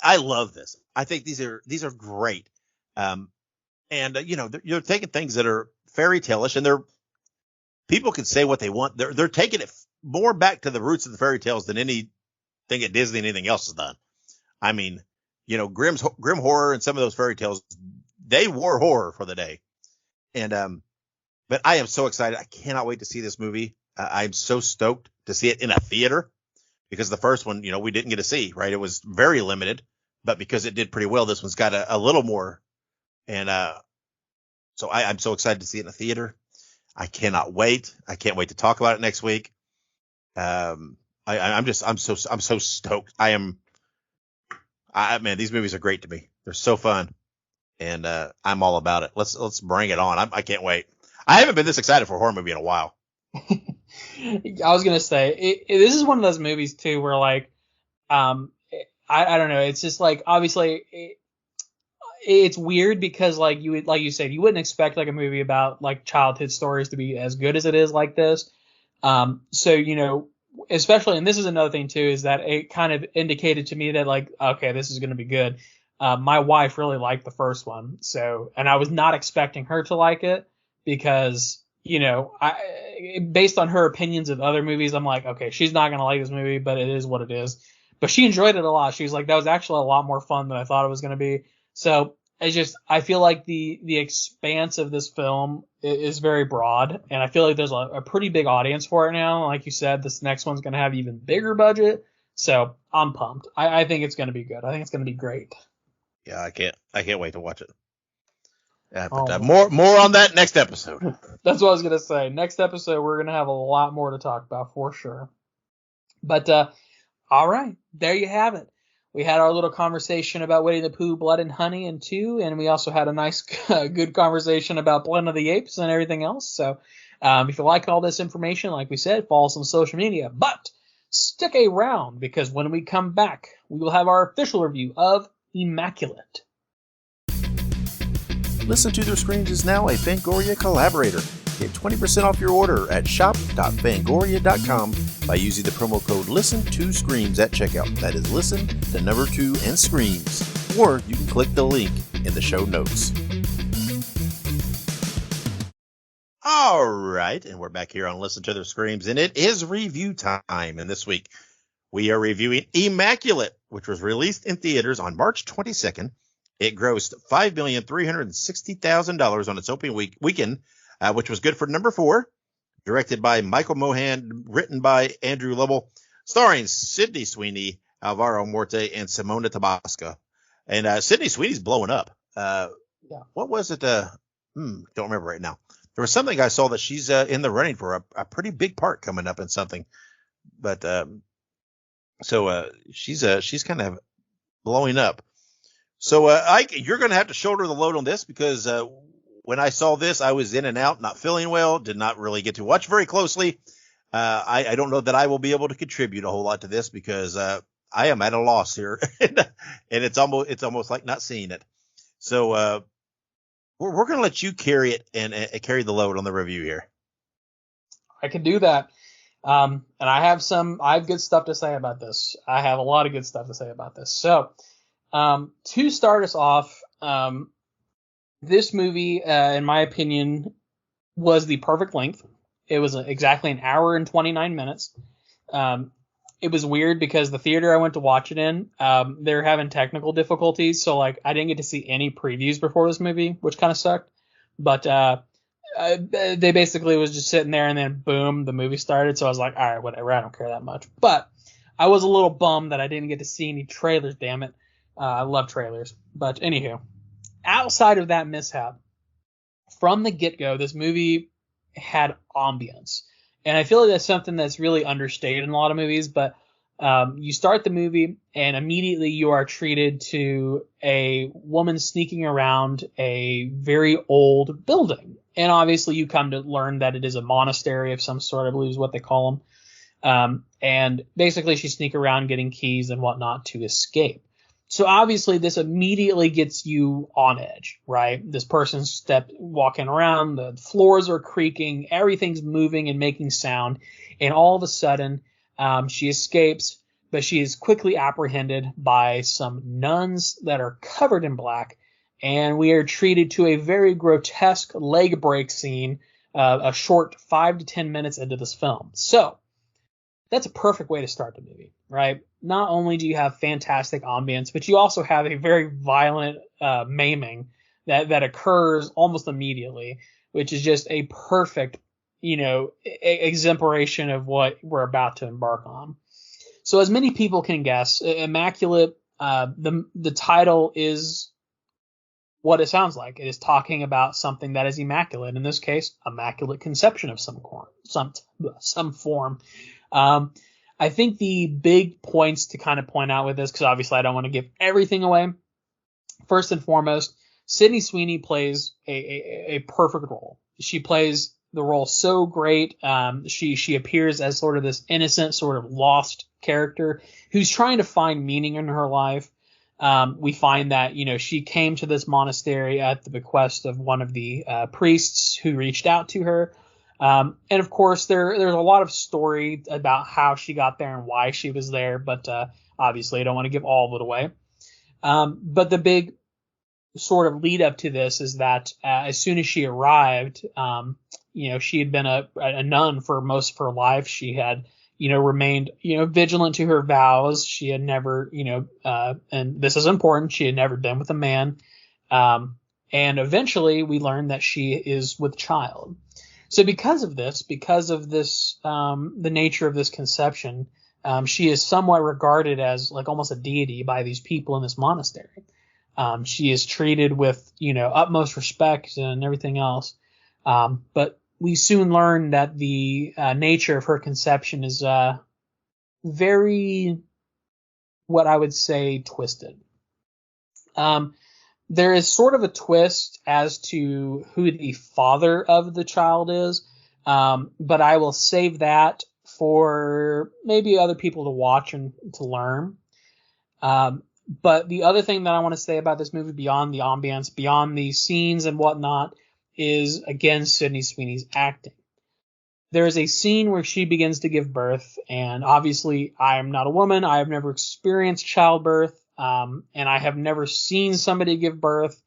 I love this. I think these are great. You're taking things that are fairy tale-ish, and people can say what they want. They're taking it more back to the roots of the fairy tales than anything at Disney, anything else has done. I mean, grim horror and some of those fairy tales, they were horror for the day. And but I am so excited. I cannot wait to see this movie. I'm so stoked to see it in a theater because the first one, we didn't get to see, right? It was very limited, but because it did pretty well, this one's got a little more. And so I'm so excited to see it in a theater. I cannot wait. I can't wait to talk about it next week. I'm so stoked. Man, these movies are great to me. They're so fun, and I'm all about it. Let's bring it on. I can't wait. I haven't been this excited for a horror movie in a while. I was gonna say this is one of those movies too where like I don't know. It's just like obviously it's weird because like you said you wouldn't expect like a movie about like childhood stories to be as good as it is like this. So especially, and this is another thing too, is that it kind of indicated to me that like, okay, this is going to be good. My wife really liked the first one. So, and I was not expecting her to like it because, based on her opinions of other movies, I'm like, okay, she's not going to like this movie, but it is what it is. But she enjoyed it a lot. She was like, that was actually a lot more fun than I thought it was going to be. So I feel like the expanse of this film is very broad, and I feel like there's a pretty big audience for it now. Like you said, this next one's going to have even bigger budget, so I'm pumped. I think it's going to be good. I think it's going to be great. Yeah, I can't wait to watch it. More on that next episode. That's what I was going to say. Next episode, we're going to have a lot more to talk about for sure. But all right, there you have it. We had our little conversation about Winnie the Pooh, Blood and Honey and 2, and we also had a nice, good conversation about Planet of the Apes and everything else. So if you like all this information, like we said, follow us on social media. But stick around because when we come back, we will have our official review of Immaculate. Listen to Their Screams is now a Fangoria collaborator. Get 20% off your order at shop.fangoria.com by using the promo code LISTEN2SCREAMS at checkout. That is listen, the number 2, and screams. Or you can click the link in the show notes. All right, and we're back here on Listen to Their Screams, and it is review time. And this week we are reviewing Immaculate, which was released in theaters on March 22nd. It grossed $5,360,000 on its opening weekend, which was good for number 4, directed by Michael Mohan, written by Andrew Lovell, starring Sydney Sweeney, Alvaro Morte, and Simona Tabasco. And Sydney Sweeney's blowing up. What was it? Don't remember right now. There was something I saw that she's in the running for a pretty big part coming up in something. But she's kind of blowing up. So Ike, you're going to have to shoulder the load on this because when I saw this, I was in and out, not feeling well, did not really get to watch very closely. I don't know that I will be able to contribute a whole lot to this because I am at a loss here, and it's almost like not seeing it. So we're going to let you carry it and carry the load on the review here. I can do that. And I have good stuff to say about this. I have a lot of good stuff to say about this. So to start us off, this movie, in my opinion, was the perfect length. It was exactly an hour and 29 minutes. It was weird because the theater I went to watch it in, they're having technical difficulties. So like I didn't get to see any previews before this movie, which kind of sucked. But they basically was just sitting there and then boom, the movie started. So I was like, all right, whatever. I don't care that much. But I was a little bummed that I didn't get to see any trailers. Damn it. I love trailers. But anywho, outside of that mishap, from the get-go, this movie had ambience. And I feel like that's something that's really understated in a lot of movies, but you start the movie and immediately you are treated to a woman sneaking around a very old building. And obviously you come to learn that it is a monastery of some sort, I believe is what they call them. And basically she sneaks around getting keys and whatnot to escape. So obviously this immediately gets you on edge, right? This person's walking around, the floors are creaking, everything's moving and making sound. And all of a sudden, she escapes, but she is quickly apprehended by some nuns that are covered in black. And we are treated to a very grotesque leg break scene, a short 5 to 10 minutes into this film. So that's a perfect way to start the movie, right? Not only do you have fantastic ambience, but you also have a very violent maiming that occurs almost immediately, which is just a perfect, exemplification of what we're about to embark on. So as many people can guess, Immaculate, the title is what it sounds like. It is talking about something that is immaculate. In this case, immaculate conception of some form. I think the big points to kind of point out with this, because obviously I don't want to give everything away. First and foremost, Sydney Sweeney plays a perfect role. She plays the role so great. She appears as sort of this innocent, sort of lost character who's trying to find meaning in her life. We find that, she came to this monastery at the bequest of one of the priests who reached out to her. And of course, there's a lot of story about how she got there and why she was there, but obviously I don't want to give all of it away. But the big sort of lead up to this is that as soon as she arrived, she had been a nun for most of her life. She had, remained, vigilant to her vows. She had never, and this is important, she had never been with a man. And eventually we learn that she is with child. So because of this, the nature of this conception, she is somewhat regarded as like almost a deity by these people in this monastery. She is treated with, utmost respect and everything else. But we soon learn that the nature of her conception is very, what I would say, twisted. There is sort of a twist as to who the father of the child is, but I will save that for maybe other people to watch and to learn. But the other thing that I want to say about this movie, beyond the ambience, beyond the scenes and whatnot, is, again, Sydney Sweeney's acting. There is a scene where she begins to give birth, and obviously I am not a woman. I have never experienced childbirth. And I have never seen somebody give birth,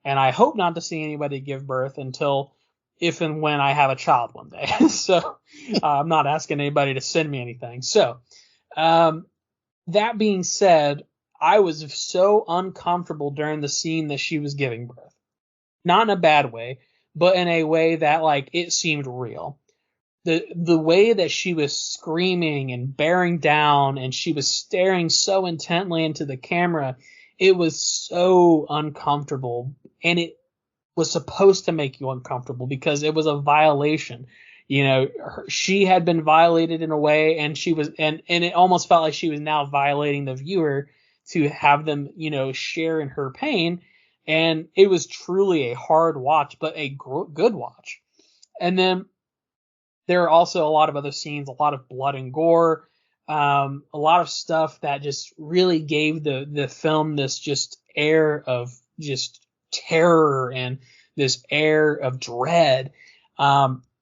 and I hope not to see anybody give birth until if and when I have a child one day. So I'm not asking anybody to send me anything. So that being said, I was so uncomfortable during the scene that she was giving birth. Not in a bad way, but in a way that, like, it seemed real. The way that she was screaming and bearing down, and she was staring so intently into the camera, it was so uncomfortable, and it was supposed to make you uncomfortable because it was a violation. She had been violated in a way, and she was, and it almost felt like she was now violating the viewer to have them, share in her pain. And it was truly a hard watch, but a good watch. And then there are also a lot of other scenes, a lot of blood and gore, a lot of stuff that just really gave the film this just air of just terror and this air of dread.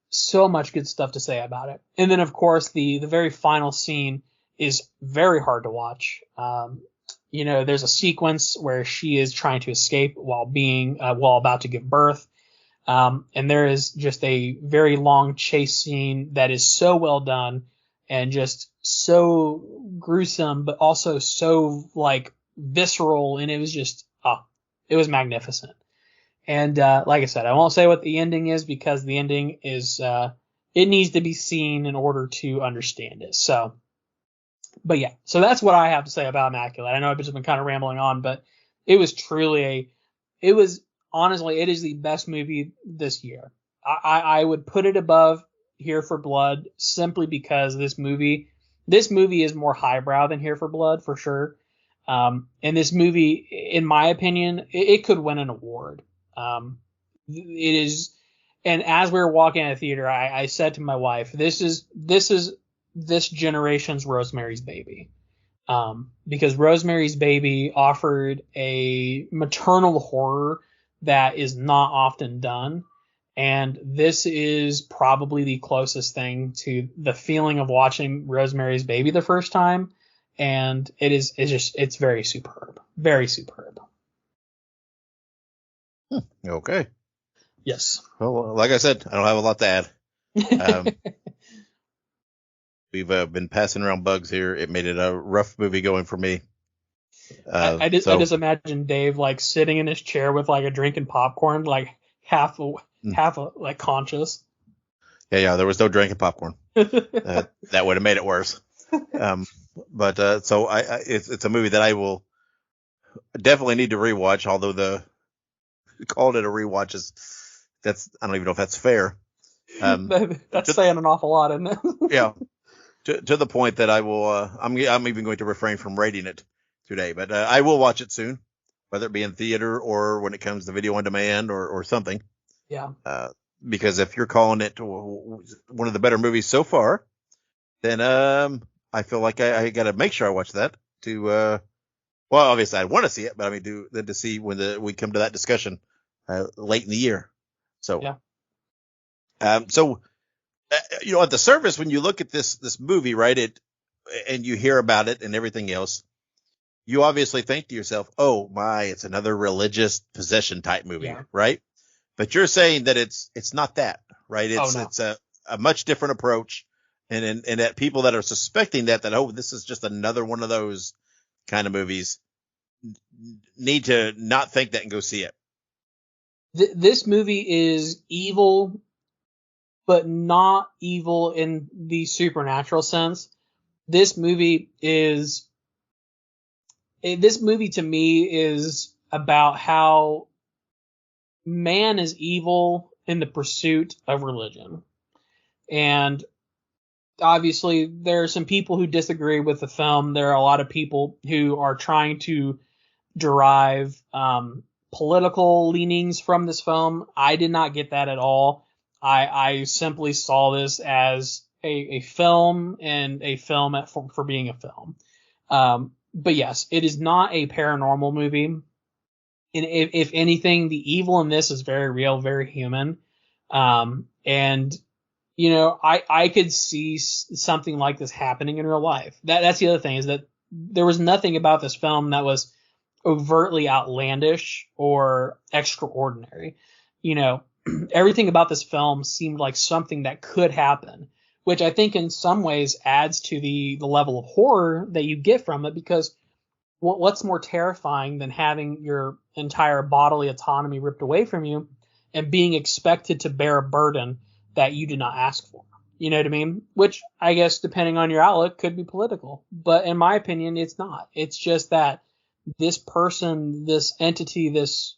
So much good stuff to say about it. And then, of course, the very final scene is very hard to watch. There's a sequence where she is trying to escape while about to give birth. And there is just a very long chase scene that is so well done and just so gruesome, but also so like visceral. And it was just, it was magnificent. And like I said, I won't say what the ending is because the ending is, it needs to be seen in order to understand it. So, but yeah, so that's what I have to say about Immaculate. I know I've just been kind of rambling on, but it was truly honestly, it is the best movie this year. I would put it above Here for Blood simply because this movie is more highbrow than Here for Blood for sure. And this movie, in my opinion, it could win an award. It is, and as we were walking out of the theater, I said to my wife, this is this generation's Rosemary's Baby. Because Rosemary's Baby offered a maternal horror that is not often done. And this is probably the closest thing to the feeling of watching Rosemary's Baby the first time. And it's very superb. Very superb. Okay. Yes. Well, like I said, I don't have a lot to add. We've been passing around bugs here. It made it a rough movie going for me. I just imagine Dave like sitting in his chair with like a drink and popcorn, like half like conscious. Yeah. There was no drinking popcorn. That would have made it worse. But so it's a movie that I will definitely need to rewatch. Although called it a rewatch I don't even know if that's fair. That's saying an awful lot, isn't it? Yeah. To the point that I will, I'm even going to refrain from rating it today, but I will watch it soon, whether it be in theater or when it comes to video on demand or something. Yeah. Because if you're calling it one of the better movies so far, then I feel like I got to make sure I watch that to, well, obviously I want to see it, but I mean to see when we come to that discussion late in the year. So, yeah. So. At the surface, when you look at this movie, right, and you hear about it and everything else, you obviously think to yourself, "Oh my, it's another religious possession type movie," right? But you're saying that it's not that, right? It's a much different approach, and that people that are suspecting that this is just another one of those kind of movies need to not think that and go see it. This movie is evil, but not evil in the supernatural sense. This movie to me is about how man is evil in the pursuit of religion. And obviously there are some people who disagree with the film. There are a lot of people who are trying to derive political leanings from this film. I did not get that at all. I simply saw this as a film and a film for being a film. But yes, it is not a paranormal movie. And if anything, the evil in this is very real, very human. And I could see something like this happening in real life. That's the other thing, is that there was nothing about this film that was overtly outlandish or extraordinary. Everything about this film seemed like something that could happen, which I think in some ways adds to the level of horror that you get from it, because what's more terrifying than having your entire bodily autonomy ripped away from you and being expected to bear a burden that you did not ask for? You know what I mean? Which I guess, depending on your outlook, could be political. But in my opinion, it's not. It's just that this person, this entity, this,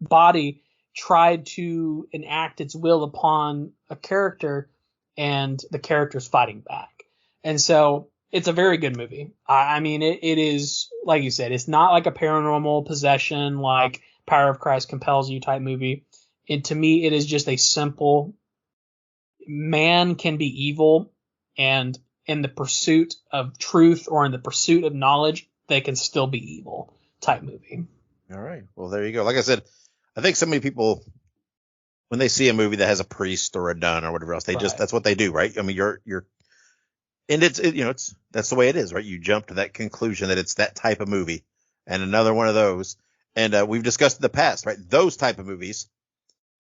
body tried to enact its will upon a character, and the character's fighting back. And so it's a very good movie. I mean, it is, like you said, it's not like a paranormal possession, like Power of Christ compels you type movie. And to me, it is just a simple, man can be evil, and in the pursuit of truth or in the pursuit of knowledge, they can still be evil type movie. All right. Well, there you go. Like I said, I think so many people, when they see a movie that has a priest or a nun or whatever else, that's what they do, right? I mean, and that's the way it is, right? You jump to that conclusion that it's that type of movie, and another one of those. And we've discussed in the past, right? Those type of movies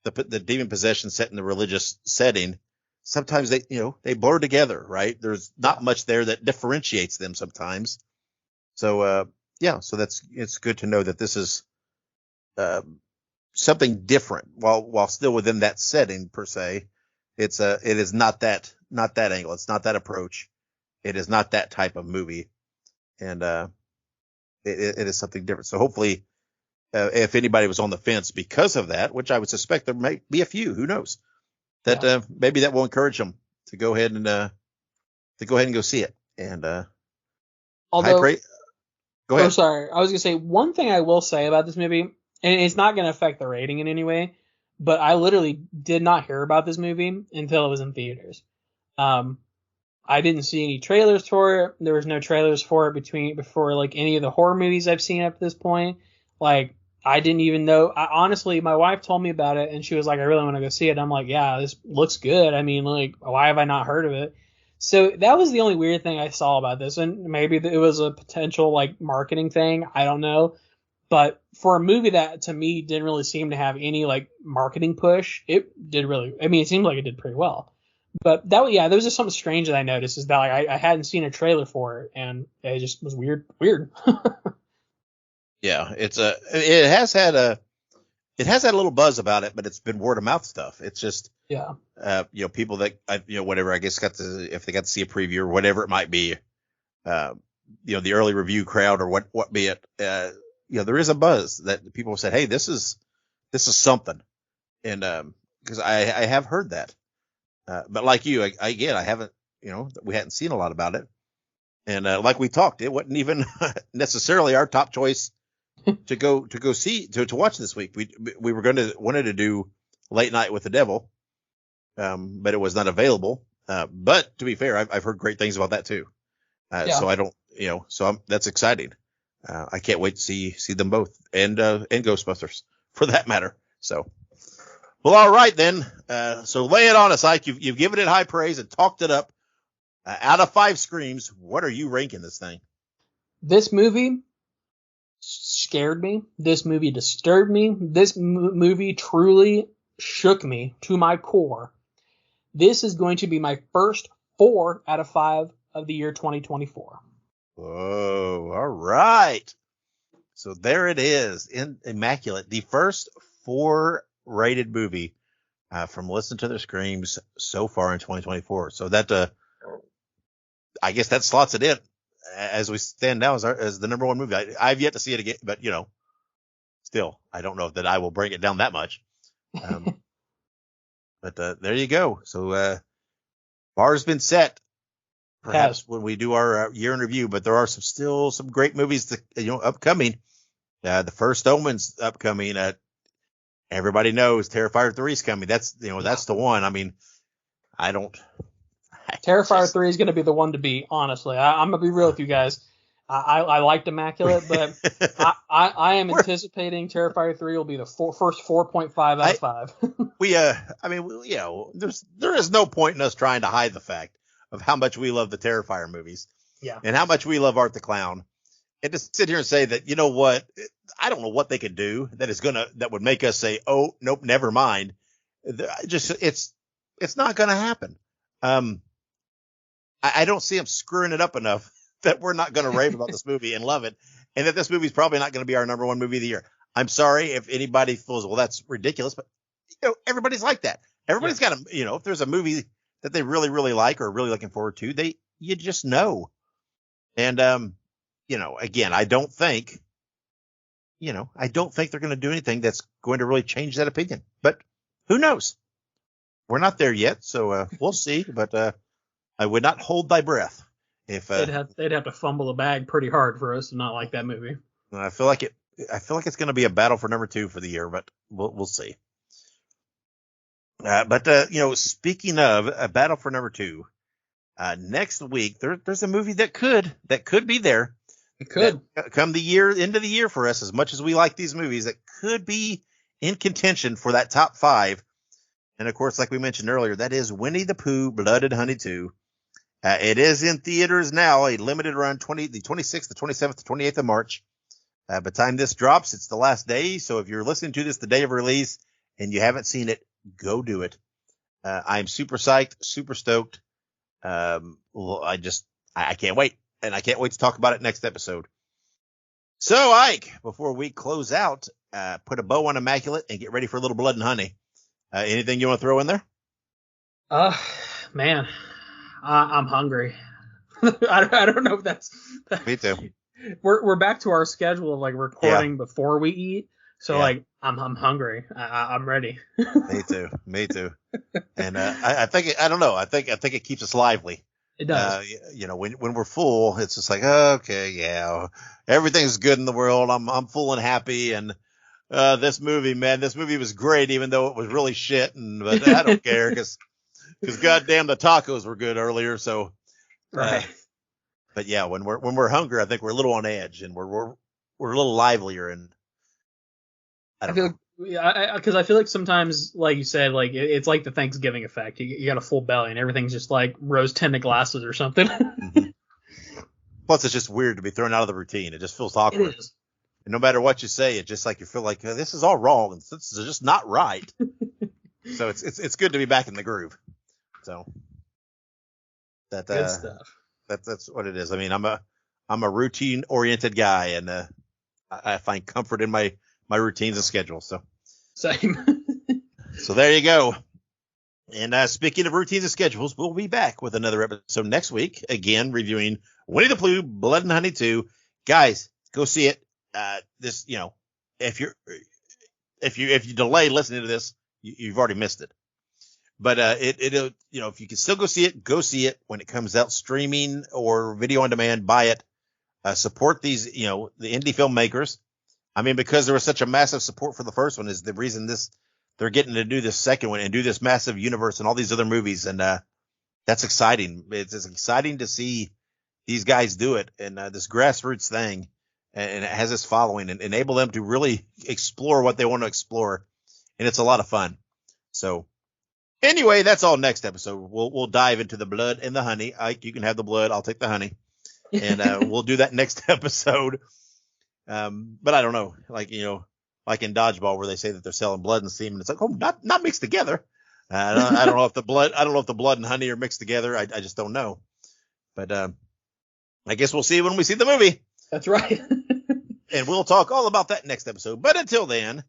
the demon possession set in the religious setting, sometimes they blur together, right? There's not much there that differentiates them sometimes. So, so it's good to know that this is, something different while still within that setting per se. It is not that angle. It's not that approach. It is not that type of movie. And, it is something different. So hopefully, if anybody was on the fence because of that, which I would suspect there might be a few, who knows, that maybe that will encourage them to go ahead and go see it. And although, go ahead. I'm sorry, I was gonna say one thing I will say about this movie, and it's not gonna affect the rating in any way, but I literally did not hear about this movie until it was in theaters. I didn't see any trailers for it. There was no trailers for it before like any of the horror movies I've seen up to this point. Like, I didn't even know. Honestly, my wife told me about it, and she was like, I really want to go see it. And I'm like, yeah, this looks good. I mean, like, why have I not heard of it? So that was the only weird thing I saw about this. And maybe it was a potential, like, marketing thing. I don't know. But for a movie that, to me, didn't really seem to have any, like, marketing push, it seemed like it did pretty well. But there was just something strange that I noticed, is that like, I hadn't seen a trailer for it, and it just was weird. Yeah, it has had a little buzz about it, but it's been word of mouth stuff. It's just, people that, whatever, I guess if they got to see a preview or whatever it might be, the early review crowd or what be it, there is a buzz that people said, hey, this is something. And, cause I have heard that. But like you, I haven't, we hadn't seen a lot about it. And, like we talked, it wasn't even necessarily our top choice to go see, to watch this week. We wanted to do Late Night with the Devil. But it was not available. But to be fair, I've heard great things about that too. So I don't, that's exciting. I can't wait to see them both and Ghostbusters for that matter. So. Well, all right then. So lay it on us, Ike. You've given it high praise and talked it up. Out of 5 screams, what are you ranking this thing? This movie scared me. This movie disturbed me. This movie truly shook me to my core. This is going to be my first 4 out of 5 of the year 2024. Whoa! All right. So there it is, in Immaculate, the first 4-rated movie from Listen to Their Screams so far in 2024. So that I guess that slots it in as we stand now as the number 1 movie. I've yet to see it again, but still, I don't know that I will bring it down that much. But there you go. So bar's been set. Perhaps when we do our year in review, but there are still some great movies upcoming. The First Omen's upcoming. Everybody knows Terrifier 3 is coming. That's that's the one. I mean, Terrifier 3 is going to be the one to beat, honestly. I'm going to be real with you guys. I liked Immaculate, but I am anticipating Terrifier 3 will be the first 4.5 out of 5. There is no point in us trying to hide the fact of how much we love the Terrifier movies. Yeah. And how much we love Art the Clown. And to sit here and say that, you know what, I don't know what they could do that would make us say, oh, nope, never mind. It's not going to happen. I don't see them screwing it up enough that we're not going to rave about this movie and love it. And that this movie is probably not going to be our number 1 movie of the year. I'm sorry if anybody feels, well, that's ridiculous, but everybody's like that. Everybody's got if there's a movie that they really, really like or really looking forward to, you just know. And, again, I don't think they're going to do anything that's going to really change that opinion, but who knows? We're not there yet. So, we'll see, but, I would not hold thy breath if, they'd have to fumble the bag pretty hard for us to not like that movie. I feel like it's going to be a battle for number 2 for the year, but we'll see. Speaking of a battle for number 2, next week there's a movie that could be there. It could come end of the year for us, as much as we like these movies, that could be in contention for that top 5. And of course, like we mentioned earlier, that is Winnie the Pooh, Blood and Honey 2. It is in theaters now, a limited run, the 26th, the 27th, the 28th of March. By the time this drops, it's the last day. So if you're listening to this the day of release, and you haven't seen it, go do it. I'm super psyched, super stoked. I can't wait, and I can't wait to talk about it next episode. So, Ike, before we close out, put a bow on Immaculate and get ready for a little blood and honey. Anything you want to throw in there? Man, I'm hungry. I don't know if that's. Me too. We're back to our schedule of like recording before we eat, so like I'm hungry. I'm ready. Me too. And I think it keeps us lively. It does. When we're full, it's just like, okay, everything's good in the world. I'm full and happy. And this movie was great, even though it was really shit. But I don't care because goddamn the tacos were good earlier. So, right. But yeah, when we're hungry, I think we're a little on edge and we're a little livelier. And I feel like sometimes, like you said, like it's like the Thanksgiving effect. You got a full belly and everything's just like rose tinted glasses or something. Mm-hmm. Plus, it's just weird to be thrown out of the routine. It just feels awkward. It is. And no matter what you say, it's just like you feel like this is all wrong. And this is just not right. So it's good to be back in the groove. So good stuff. That's what it is. I mean, I'm a routine oriented guy, and I find comfort in my routines and schedules. So same. So there you go. And speaking of routines and schedules, we'll be back with another episode next week. Again, reviewing Winnie the Pooh, Blood and Honey 2. Guys, go see it. If you delay listening to this, you've already missed it. But if you can still go see it when it comes out streaming or video on demand. Buy it. Support these, the indie filmmakers. I mean, because there was such a massive support for the first one is the reason they're getting to do this second one and do this massive universe and all these other movies. And that's exciting. It's exciting to see these guys do it and this grassroots thing, and it has this following and enable them to really explore what they want to explore. And it's a lot of fun. So anyway, that's all next episode. We'll dive into the blood and the honey. Ike, you can have the blood. I'll take the honey. And we'll do that next episode. But I don't know, like in Dodgeball where they say that they're selling blood and semen. It's like, not mixed together. I don't know if the blood and honey are mixed together. I just don't know. But I guess we'll see when we see the movie. That's right. And we'll talk all about that next episode. But until then,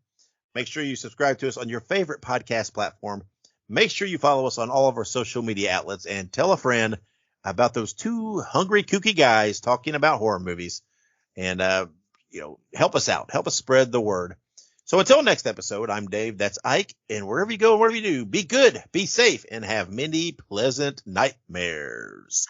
make sure you subscribe to us on your favorite podcast platform. Make sure you follow us on all of our social media outlets and tell a friend about those two hungry, kooky guys talking about horror movies. And, help us out. Help us spread the word. So until next episode, I'm Dave. That's Ike. And wherever you go, wherever you do, be good, be safe, and have many pleasant nightmares.